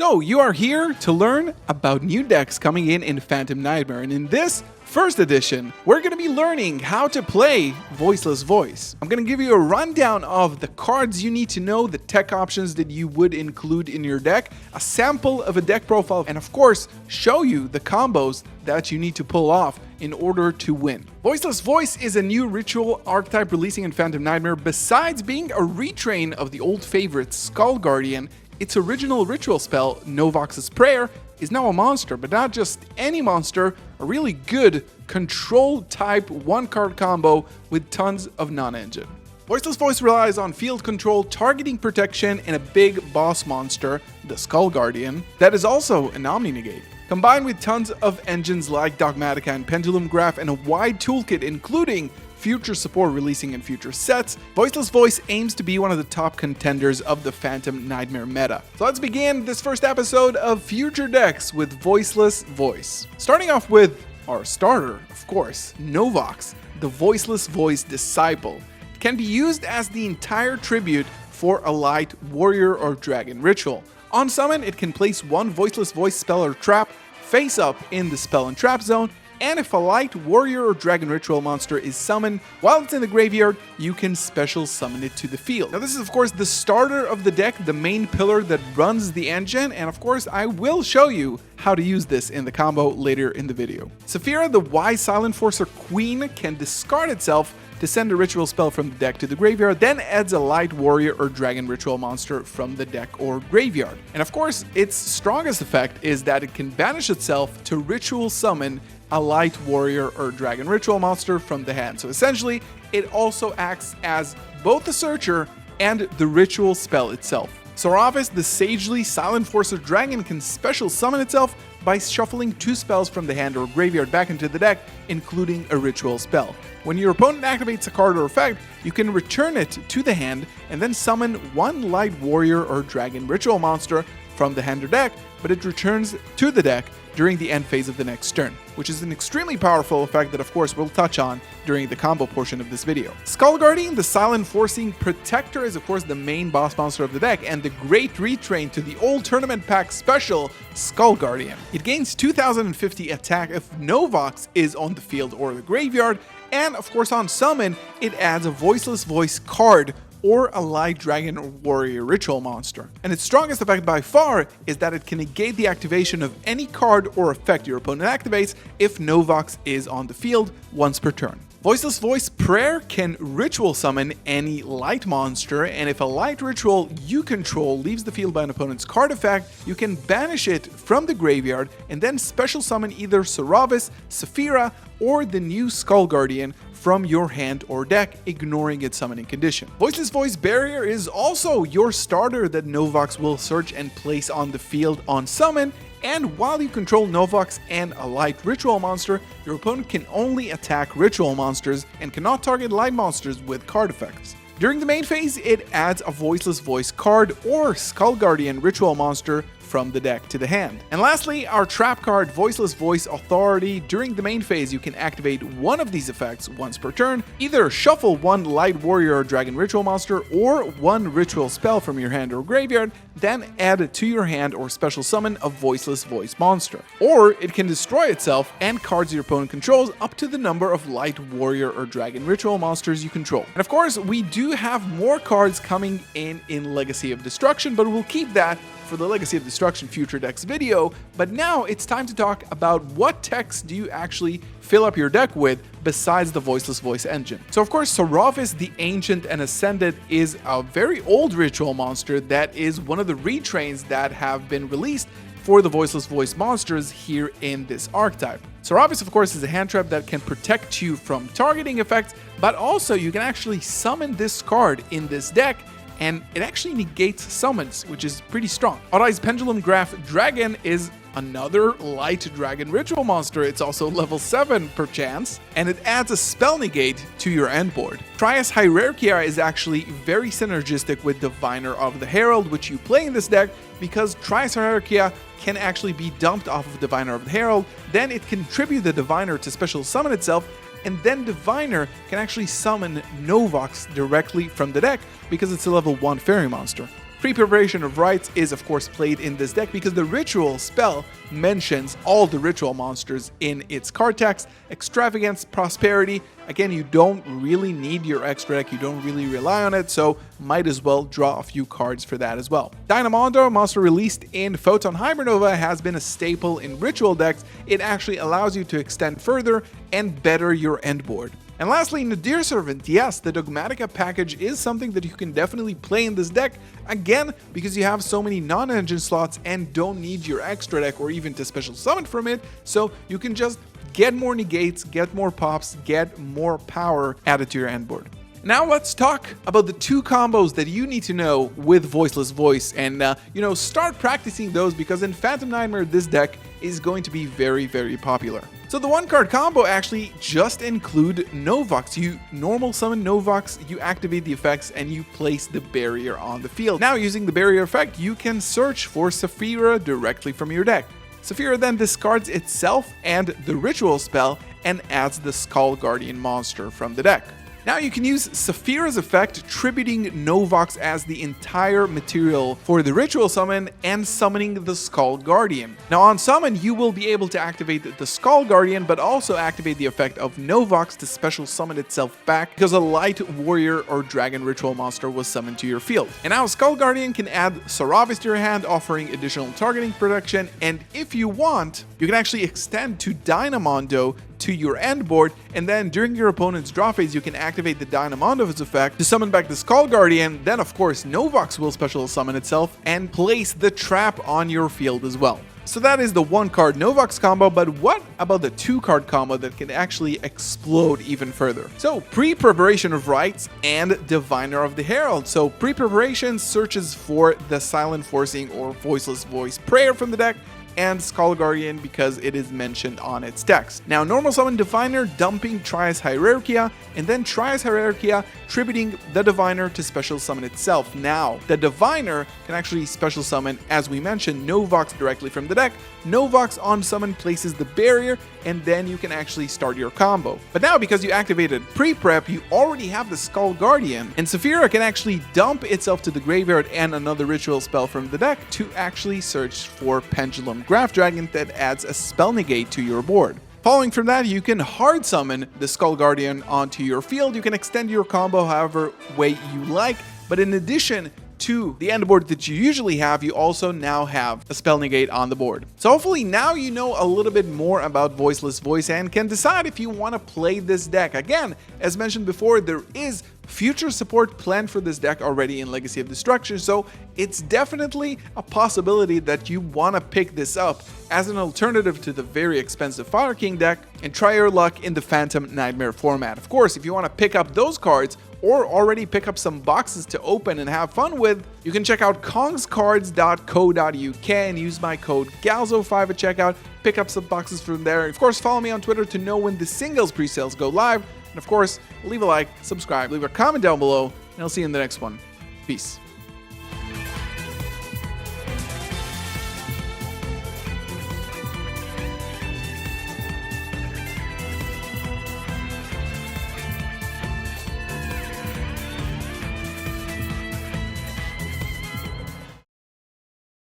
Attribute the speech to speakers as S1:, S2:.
S1: So you are here to learn about new decks coming in Phantom Nightmare, and in this first edition, we're going to be learning how to play Voiceless Voice. I'm going to give you a rundown of the cards you need to know, the tech options that you would include in your deck, a sample of a deck profile, and of course, show you the combos that you need to pull off in order to win. Voiceless Voice is a new ritual archetype releasing in Phantom Nightmare. Besides being a retrain of the old favorite Skull Guardian, its original ritual spell, Novox's Prayer, is now a monster, but not just any monster, a really good control-type one-card combo with tons of non-engine. Voiceless Voice relies on field control, targeting protection, and a big boss monster, the Skull Guardian, that is also an Omni-Negate. Combined with tons of engines like Dogmatica and Pendulum Graph and a wide toolkit including future support releasing in future sets, Voiceless Voice aims to be one of the top contenders of the Phantom Nightmare meta. So let's begin this first episode of Future Decks with Voiceless Voice. Starting off with our starter, of course, Novox, the Voiceless Voice Disciple. It can be used as the entire tribute for a light warrior or dragon ritual. On summon, it can place one Voiceless Voice spell or trap face up in the spell and trap zone, and if a light warrior or dragon ritual monster is summoned while it's in the graveyard, you can special summon it to the field. Now this is of course the starter of the deck, the main pillar that runs the engine, and of course I will show you how to use this in the combo later in the video. Saphira, the Wise Silent Forcer Queen, can discard itself to send a ritual spell from the deck to the graveyard, then adds a light warrior or dragon ritual monster from the deck or graveyard. And of course, its strongest effect is that it can banish itself to ritual summon a light warrior or dragon ritual monster from the hand. So essentially, it also acts as both the searcher and the ritual spell itself. Soravis, the Sagely Silent Forcer Dragon, can special summon itself by shuffling two spells from the hand or graveyard back into the deck, including a ritual spell. When your opponent activates a card or effect, you can return it to the hand and then summon one light warrior or dragon ritual monster from the hand or deck, but it returns to the deck during the end phase of the next turn, which is an extremely powerful effect that of course we'll touch on during the combo portion of this video. Skull Guardian, the Silent Forcing Protector, is of course the main boss monster of the deck and the great retrain to the old tournament pack special Skull Guardian. It gains 2050 attack if Novox is on the field or the graveyard, and of course on summon it adds a Voiceless Voice card or a light dragon or warrior ritual monster. And its strongest effect by far is that it can negate the activation of any card or effect your opponent activates if Novox is on the field once per turn. Voiceless Voice Prayer can ritual summon any light monster, and if a light ritual you control leaves the field by an opponent's card effect, you can banish it from the graveyard and then special summon either Soravis, Saphira, or the new Skull Guardian from your hand or deck, ignoring its summoning condition. Voiceless Voice Barrier is also your starter that Novox will search and place on the field on summon, and while you control Novox and a light ritual monster, your opponent can only attack ritual monsters and cannot target light monsters with card effects. During the main phase, it adds a Voiceless Voice card or Skull Guardian ritual monster from the deck to the hand. And lastly, our trap card, Voiceless Voice Authority. During the main phase, you can activate one of these effects once per turn, either shuffle one light warrior or dragon ritual monster or one ritual spell from your hand or graveyard, then add it to your hand or special summon a Voiceless Voice monster. Or it can destroy itself and cards your opponent controls up to the number of light warrior or dragon ritual monsters you control. And of course, we do have more cards coming in Legacy of Destruction, but we'll keep that for the Legacy of Destruction Future Decks video. But now it's time to talk about what techs do you actually fill up your deck with besides the Voiceless Voice engine. So of course, Soravis the Ancient and Ascended is a very old ritual monster that is one of the retrains that have been released for the Voiceless Voice monsters here in this archetype. Soravis of course is a hand trap that can protect you from targeting effects, but also you can actually summon this card in this deck, and it actually negates summons, which is pretty strong. Aurai's Pendulum Graph Dragon is another light dragon ritual monster. It's also level 7 per chance, and it adds a spell negate to your end board. Trias Hierarchia is actually very synergistic with Diviner of the Herald, which you play in this deck, because Trias Hierarchia can actually be dumped off of Diviner of the Herald, then it can tribute the Diviner to special summon itself, and then Diviner can actually summon Novox directly from the deck because it's a level 1 fairy monster. Pre-Preparation of Rites is of course played in this deck because the ritual spell mentions all the ritual monsters in its card text. Extravagance, Prosperity, again, you don't really need your extra deck, you don't really rely on it, so might as well draw a few cards for that as well. Dynamondo, monster released in Photon Hybernova, has been a staple in ritual decks. It actually allows you to extend further and better your end board. And lastly, Nadir Servant. Yes, the Dogmatica package is something that you can definitely play in this deck, again, because you have so many non-engine slots and don't need your extra deck or even to special summon from it, so you can just get more negates, get more pops, get more power added to your end board. Now let's talk about the 2 combos that you need to know with Voiceless Voice and, start practicing those because in Phantom Nightmare, this deck is going to be very, very popular. So the 1-card combo actually just include Novox. You normal summon Novox, you activate the effects, and you place the barrier on the field. Now using the barrier effect, you can search for Saphira directly from your deck. Saphira then discards itself and the ritual spell and adds the Skull Guardian monster from the deck. Now you can use Saphira's effect, tributing Novox as the entire material for the ritual summon and summoning the Skull Guardian. Now on summon, you will be able to activate the Skull Guardian, but also activate the effect of Novox to special summon itself back because a light warrior or dragon ritual monster was summoned to your field. And now Skull Guardian can add Saravis to your hand, offering additional targeting protection, and if you want, you can actually extend to Dynamondo to your end board, and then during your opponent's draw phase, you can activate the Dynamondo's effect to summon back the Skull Guardian. Then, of course, Novox will special summon itself and place the trap on your field as well. So that is the 1-card Novox combo, but what about the 2-card combo that can actually explode even further? So, Pre-Preparation of Rites and Diviner of the Herald. So, Pre-Preparation searches for the Silent Forcing or Voiceless Voice prayer from the deck, and Skull Guardian because it is mentioned on its text. Now, normal summon Diviner, dumping Trias Hierarchia, and then Trias Hierarchia tributing the Diviner to special summon itself. Now, the Diviner can actually special summon, as we mentioned, Novox directly from the deck. Novox on summon places the barrier, and then you can actually start your combo. But now, because you activated pre-prep, you already have the Skull Guardian, and Saphira can actually dump itself to the graveyard and another ritual spell from the deck to actually search for Pendulum Graph Dragon that adds a spell negate to your board. Following from that, you can hard summon the Skull Guardian onto your field. You can extend your combo however way you like, but in addition to the end board that you usually have, you also now have a spell negate on the board. So hopefully now you know a little bit more about Voiceless Voice and can decide if you want to play this deck. Again, as mentioned before, there is future support planned for this deck already in Legacy of Destruction, so it's definitely a possibility that you want to pick this up as an alternative to the very expensive Fire King deck and try your luck in the Phantom Nightmare format. Of course, if you want to pick up those cards or already pick up some boxes to open and have fun with, you can check out kongscards.co.uk and use my code GALZO5 at checkout. Pick up some boxes from there. Of course, follow me on Twitter to know when the singles pre-sales go live. And of course, leave a like, subscribe, leave a comment down below, and I'll see you in the next one. Peace.